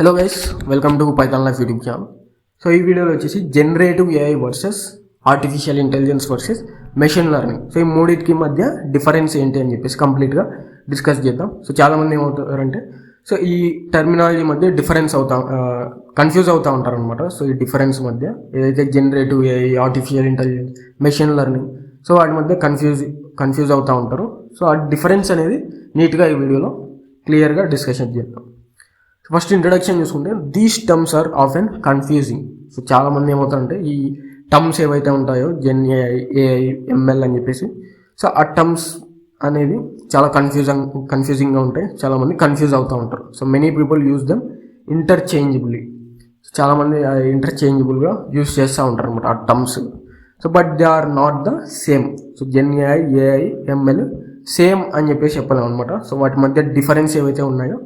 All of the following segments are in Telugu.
Hello guys, welcome to Python life YouTube channel. So ఈ వీడియోలో వచ్చేసి generative AI versus artificial intelligence versus machine learning. So ఈ మూడింటికి మధ్య డిఫరెన్స్ ఏంటి అని చెప్పేసి కంప్లీట్గా డిస్కస్ చేద్దాం. సో చాలామంది ఏమవుతారంటే సో ఈ టర్మినాలజీ మధ్య కన్ఫ్యూజ్ అవుతూ ఉంటారు అనమాట. సో ఈ డిఫరెన్స్ మధ్య ఏదైతే generative AI, artificial intelligence, machine learning, so వాటి మధ్య కన్ఫ్యూజ్ అవుతూ ఉంటారు. సో ఆ డిఫరెన్స్ అనేది నీట్గా ఈ వీడియోలో క్లియర్గా డిస్కషన్ చేద్దాం. ఫస్ట్ ఇంట్రడక్షన్ చూసుకుంటే these terms are often confusing. So చాలామంది ఏమవుతారంటే ఈ టర్మ్స్ ఏవైతే ఉంటాయో ఏఐ, ఎంఎల్ అని చెప్పేసి, సో ఆ టర్మ్స్ అనేది చాలా కన్ఫ్యూజింగ్గా ఉంటాయి. చాలామంది కన్ఫ్యూజ్ అవుతూ ఉంటారు. So many people use them interchangeably. చాలామంది ఇంటర్చేంజబుల్గా యూజ్ చేస్తూ ఉంటారు అనమాట ఆ terms. So but they are not the same. So AI, ML same అని చెప్పేసి చెప్పలేము అనమాట. సో వాటి మధ్య డిఫరెన్స్ ఏవైతే ఉన్నాయో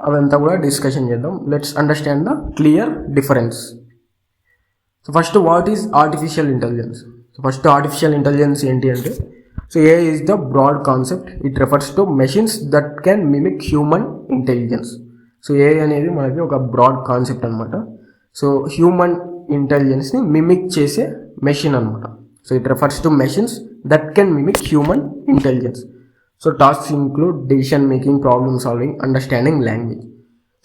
అవంతా కూడా డిస్కషన్ చేద్దాం. Let's understand the clear difference. So first, what is artificial intelligence? So first artificial intelligence ఏంటి అంటే, so AI is the broad concept. It refers to machines that can mimic human intelligence. So AI అనేది మనకి ఒక బ్రాడ్ కాన్సెప్ట్ అనమాట. సో హ్యూమన్ ఇంటెలిజెన్స్ని మిమిక్ చేసే మెషిన్ అనమాట. So it refers to machines that can mimic human intelligence. So tasks include decision making, problem solving, understanding language.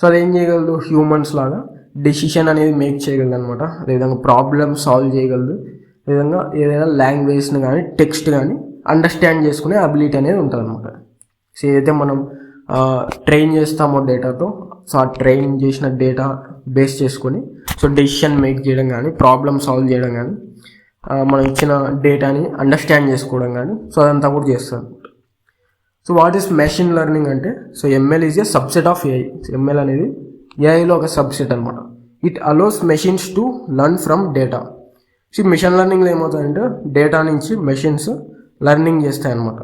So అదేం చేయగలదు? హ్యూమన్స్ లాగా డెసిషన్ అనేది మేక్ చేయగలదు అనమాట. అదేవిధంగా ప్రాబ్లమ్ సాల్వ్ చేయగలదు. అదేవిధంగా ఏదైనా లాంగ్వేజ్ని కానీ టెక్స్ట్ కానీ అండర్స్టాండ్ చేసుకునే అబిలిటీ అనేది ఉంటుంది అనమాట. సో ఏదైతే మనం ట్రైన్ చేస్తామో డేటాతో, సో ఆ ట్రైన్ చేసిన డేటా బేస్ చేసుకొని సో డెసిషన్ మేక్ చేయడం కానీ, ప్రాబ్లమ్ సాల్వ్ చేయడం కానీ, మనం ఇచ్చిన డేటాని అండర్స్టాండ్ చేసుకోవడం కానీ, సో అదంతా కూడా చేస్తాం. So what is machine learning అంటే, so ML is a subset of AI. ML అనేది ఏఐలో ఒక సబ్సెట్ అనమాట. It allows machines to learn from data. So machine లెర్నింగ్లో ఏమవుతాయంటే డేటా నుంచి మెషిన్స్ లెర్నింగ్ చేస్తాయన్నమాట.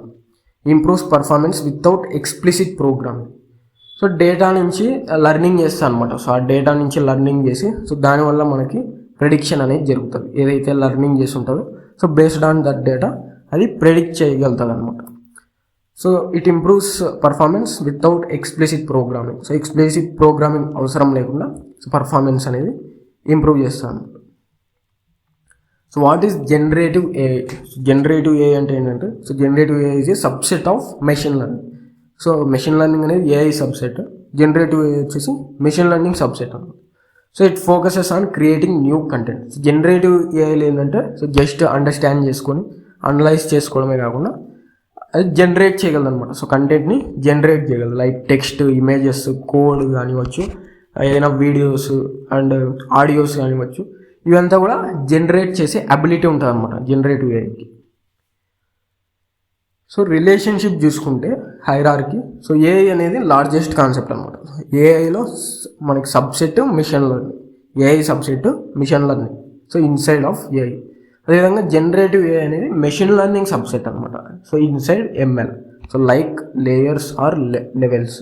Improves performance without explicit programming. So data నుంచి లెర్నింగ్ చేస్తాయి అనమాట. సో ఆ డేటా నుంచి లెర్నింగ్ చేసి, సో దానివల్ల మనకి ప్రెడిక్షన్ అనేది జరుగుతుంది. ఏదైతే లెర్నింగ్ చేసి ఉంటుందో, so based on that data అది ప్రెడిక్ట్ చేయగలుగుతుంది అనమాట. So it improves performance without explicit programming. So explicit programming అవసరం లేకుండా సో పర్ఫార్మెన్స్ అనేది ఇంప్రూవ్ చేస్తాను. So what is generative AI? Generative AI అంటే ఏంటంటే, so generative AI is a subset of machine learning. So machine learning అనేది ఏఐ సబ్సెట్, జనరేటివ్ ఏఐ వచ్చేసి మెషిన్ లెర్నింగ్ సబ్సెట్ అనమాట. So it focuses on creating new content. So generative ఏఐలో ఏంటంటే, సో జస్ట్ అండర్స్టాండ్ చేసుకొని అనలైజ్ చేసుకోవడమే కాకుండా అది జనరేట్ చేయగలదు అనమాట. సో కంటెంట్ని జనరేట్ చేయగలదు. లైక్ టెక్స్ట్, ఇమేజెస్, కోడ్ కానివ్వచ్చు, ఏదైనా వీడియోస్ అండ్ ఆడియోస్ కానివ్వచ్చు, ఇవంతా కూడా జనరేట్ చేసే అబిలిటీ ఉంటుంది అనమాట జనరేటివ్ ఏఐకి. సో రిలేషన్షిప్ చూసుకుంటే హైరార్కీ. సో ఏఐ అనేది లార్జెస్ట్ కాన్సెప్ట్ అనమాట. ఏఐలో మనకి subset machine learning, AI subset machine learning, so inside of AI. అదేవిధంగా జనరేటివ్ ఏఐ అనేది మెషిన్ లెర్నింగ్ సబ్సెట్ అనమాట. So inside ML. So like layers or levels.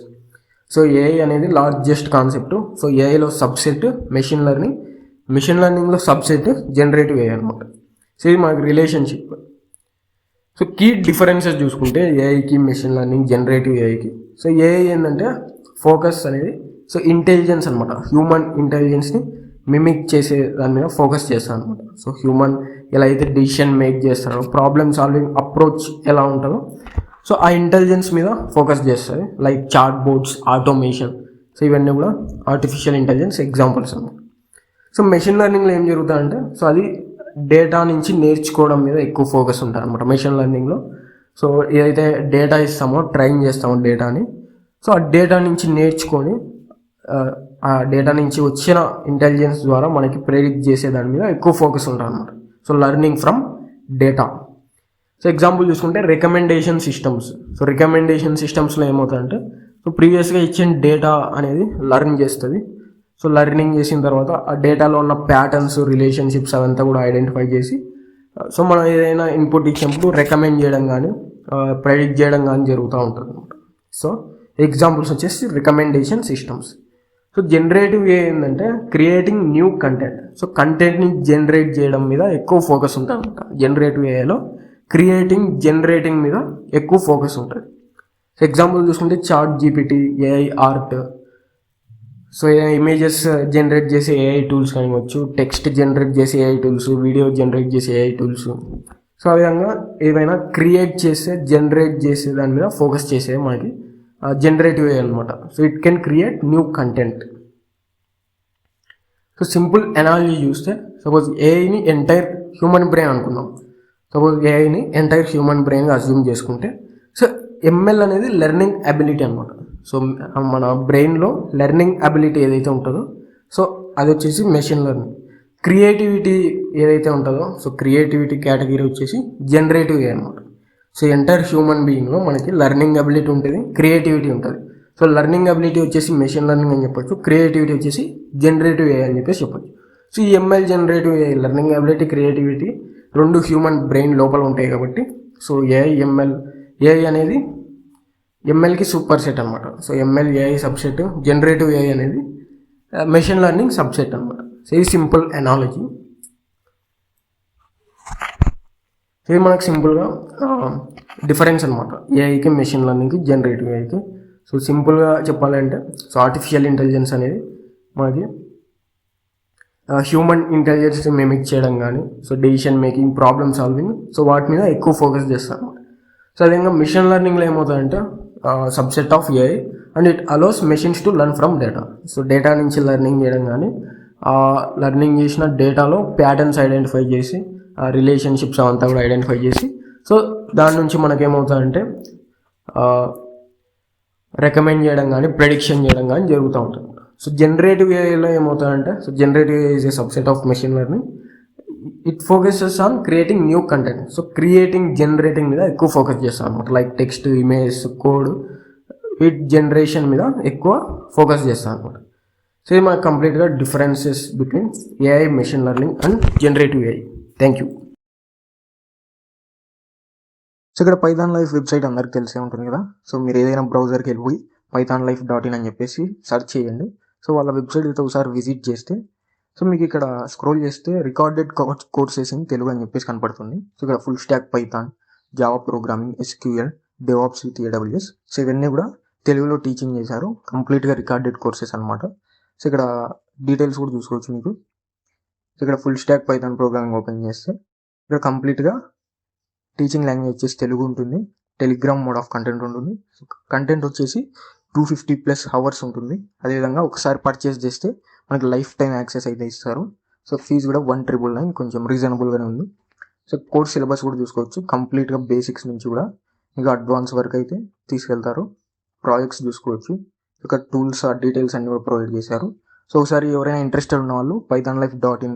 So AI అనేది లార్జెస్ట్ కాన్సెప్ట్. సో ఏఐలో సబ్సెట్ మెషిన్ లెర్నింగ్, మెషిన్ లెర్నింగ్లో సబ్సెట్ జనరేటివ్ ఏఐ అనమాట. సో ఇది మనకి రిలేషన్షిప్. సో కీ డిఫరెన్సెస్ చూసుకుంటే ఏఐకి, మెషిన్ లెర్నింగ్, జనరేటివ్ ఏఐకి. సో ఏఐ ఏంటంటే ఫోకస్ అనేది సో ఇంటెలిజెన్స్ అనమాట. హ్యూమన్ ఇంటెలిజెన్స్ని మిమిక్ చేసే దాని మీద ఫోకస్ చేస్తాను అనమాట. సో హ్యూమన్ ఎలా అయితే డిసిషన్ మేక్ చేస్తారో, ప్రాబ్లమ్ సాల్వింగ్ అప్రోచ్ ఎలా ఉంటుందో, సో ఆ ఇంటెలిజెన్స్ మీద ఫోకస్ చేస్తుంది. Like chatbots, automation, so ఇవన్నీ కూడా ఆర్టిఫిషియల్ ఇంటెలిజెన్స్ ఎగ్జాంపుల్స్ అనమాట. సో మెషిన్ లెర్నింగ్లో ఏం జరుగుతుందంటే, సో అది డేటా నుంచి నేర్చుకోవడం మీద ఎక్కువ ఫోకస్ ఉంటుంది అనమాట మెషిన్ లెర్నింగ్లో. సో ఏదైతే డేటా ఇస్తామో, ట్రైన్ చేస్తామో డేటాని, సో ఆ డేటా నుంచి నేర్చుకొని ఆ డేటా నుంచి వచ్చిన ఇంటెలిజెన్స్ ద్వారా మనకి ప్రెడిక్ట్ చేసే దాని మీద ఎక్కువ ఫోకస్ ఉంటుంది అనమాట. So learning from data. So example చూసుకుంటే రికమెండేషన్ సిస్టమ్స్. సో రికమెండేషన్ సిస్టమ్స్లో ఏమవుతుందంటే, సో ప్రీవియస్గా ఇచ్చిన డేటా అనేది లెర్న్ చేస్తుంది. సో లెర్నింగ్ చేసిన తర్వాత ఆ డేటాలో ఉన్న ప్యాటర్న్స్, రిలేషన్షిప్స్ అవంతా కూడా ఐడెంటిఫై చేసి, సో మనం ఏదైనా ఇన్పుట్ ఇచ్చినప్పుడు రికమెండ్ చేయడం కానీ ప్రెడిక్ట్ చేయడం కానీ జరుగుతూ ఉంటుంది అనమాట. సో ఎగ్జాంపుల్స్ వచ్చేసి రికమెండేషన్ సిస్టమ్స్. సో జనరేటివ్ ఏ ఏంటంటే క్రియేటింగ్ న్యూ కంటెంట్. సో కంటెంట్ని జనరేట్ చేయడం మీద ఎక్కువ ఫోకస్ ఉంటుంది అనమాట. జనరేటివ్ ఏలో జనరేటింగ్ మీద ఎక్కువ ఫోకస్ ఉంటుంది. సో ఎగ్జాంపుల్ చూసుకుంటే ChatGPT, AI art, so images generate చేసే ఏఐ టూల్స్ కానివచ్చు, టెక్స్ట్ జనరేట్ చేసే ఏఐ టూల్స్, వీడియో జనరేట్ చేసే ఏఐ టూల్స్. సో ఆ విధంగా ఏవైనా క్రియేట్ చేసే జనరేట్ చేసే దాని మీద ఫోకస్ చేసే మనకి జనరేటివ్ ఏఐ అనమాట. So it can create new content. So simple analogy చూస్తే సపోజ్ ఏఐని ఎంటైర్ హ్యూమన్ బ్రెయిన్ అనుకుందాం. సపోజ్ ఏఐని ఎంటైర్ హ్యూమన్ బ్రెయిన్గా అజ్యూమ్ చేసుకుంటే, సో ఎంఎల్ అనేది లెర్నింగ్ అబిలిటీ అనమాట. సో మన బ్రెయిన్లో లెర్నింగ్ అబిలిటీ ఏదైతే ఉంటుందో సో అది వచ్చేసి మెషిన్ లెర్నింగ్. క్రియేటివిటీ ఏదైతే ఉంటుందో సో క్రియేటివిటీ కేటగిరీ వచ్చేసి జనరేటివ్ ఏ అనమాట. సో ఎంటైర్ హ్యూమన్ బీయింగ్లో మనకి లెర్నింగ్ అబిలిటీ ఉంటుంది, క్రియేటివిటీ ఉంటుంది. సో లెర్నింగ్ అబిలిటీ వచ్చేసి మెషిన్ లెర్నింగ్ అని చెప్పొచ్చు, క్రియేటివిటీ వచ్చేసి జనరేటివ్ ఏ అని చెప్పేసి చెప్పొచ్చు. సో ఈ ఎంఎల్ జనరేటివ్ ఏ, లెర్నింగ్ అబిలిటీ, క్రియేటివిటీ రెండు హ్యూమన్ బ్రెయిన్ లోపల ఉంటాయి కాబట్టి సో ఏఐ అనేది ఎంఎల్కి సూపర్ సెట్ అనమాట. So ML AI subset, generative AI అనేది మెషిన్ లెర్నింగ్ సబ్సెట్ అనమాట. సో ఇది సింపుల్ ఎనాలజీ. ఇది మనకు సింపుల్గా డిఫరెన్స్ అనమాట ఏఐకి, మెషిన్ లెర్నింగ్కి, జనరేటివ్ ఏఐకి. సో సింపుల్గా చెప్పాలంటే సో ఆర్టిఫిషియల్ ఇంటెలిజెన్స్ అనేది మనకి హ్యూమన్ ఇంటెలిజెన్స్ మిమిక్ చేయడం కానీ, so decision making, problem solving, so వాటి మీద ఎక్కువ ఫోకస్ చేస్తాను అనమాట. సో అదేవిధంగా మిషన్ లెర్నింగ్లో ఏమవుతుందంటే subset of AI and it allows machines to learn from data. So data నుంచి లెర్నింగ్ చేయడం కానీ, లెర్నింగ్ చేసిన డేటాలో ప్యాటర్న్స్ ఐడెంటిఫై చేసి, రిలేషన్షిప్స్ అవంతా కూడా ఐడెంటిఫై చేసి, సో దాని నుంచి మనకేమవుతుందంటే రికమెండ్ చేయడం కానీ, ప్రెడిక్షన్ చేయడం కానీ జరుగుతూ ఉంటుంది. సో జనరేటివ్ ఏఐలో ఏమవుతుందంటే so generative AI is a subset of machine learning. It focuses on creating new content. So generating మీద ఎక్కువ ఫోకస్ చేస్తాం అనమాట. Like text, image, code, wheat generation మీద ఎక్కువ ఫోకస్ చేస్తాం అనమాట. సో ఇది మనకు కంప్లీట్గా differences between AI, machine learning and generative AI. Thank you. So ఇక్కడ పైథాన్ లైఫ్ వెబ్సైట్ అందరికి తెలిసే ఉంటుంది కదా. సో మీరు ఏదైనా బ్రౌజర్కి వెళ్ళిపోయి pythonlife.in అని చెప్పేసి సెర్చ్ చేయండి. సో వాళ్ళ వెబ్సైట్ అయితే ఒకసారి విజిట్ చేస్తే సో మీకు ఇక్కడ స్క్రోల్ చేస్తే రికార్డెడ్ కోర్సెస్ ఇన్ తెలుగు అని చెప్పేసి కనపడుతుంది. సో ఇక్కడ full stack Python, Java programming, SQL, DevOps with AWS, so ఇవన్నీ కూడా తెలుగులో టీచింగ్ చేశారు. కంప్లీట్గా రికార్డెడ్ కోర్సెస్ అనమాట. సో ఇక్కడ డీటెయిల్స్ కూడా చూసుకోవచ్చు మీకు. సో ఇక్కడ full stack Python programming open చేస్తే ఇక్కడ కంప్లీట్గా టీచింగ్ లాంగ్వేజ్ వచ్చేసి తెలుగు ఉంటుంది. టెలిగ్రామ్ మోడ్ ఆఫ్ కంటెంట్ ఉంటుంది. సో కంటెంట్ వచ్చేసి 250+ అవర్స్ ఉంటుంది. అదేవిధంగా ఒకసారి పర్చేస్ చేస్తే మనకి లైఫ్ టైం యాక్సెస్ అయితే ఇస్తారు. సో ఫీజు కూడా 1,999, కొంచెం రీజనబుల్గానే ఉంది. సో కోర్స్ సిలబస్ కూడా చూసుకోవచ్చు. కంప్లీట్గా బేసిక్స్ నుంచి కూడా మీకు అడ్వాన్స్ వరకు అయితే తీసుకెళ్తారు. ప్రాజెక్ట్స్ చూసుకోవచ్చు. ఇక టూల్స్, డీటెయిల్స్ అన్ని కూడా ప్రొవైడ్ చేశారు. సో ఒకసారి ఎవరైనా ఇంట్రెస్టెడ్ ఉన్న వాళ్ళు pythonlife.in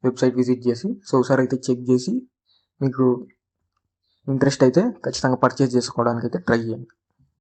వెబ్సైట్ విజిట్ చేసి సో ఒకసారి అయితే చెక్ చేసి మీకు ఇంట్రెస్ట్ అయితే ఖచ్చితంగా పర్చేస్ చేసుకోవడానికి అయితే ట్రై చేయండి.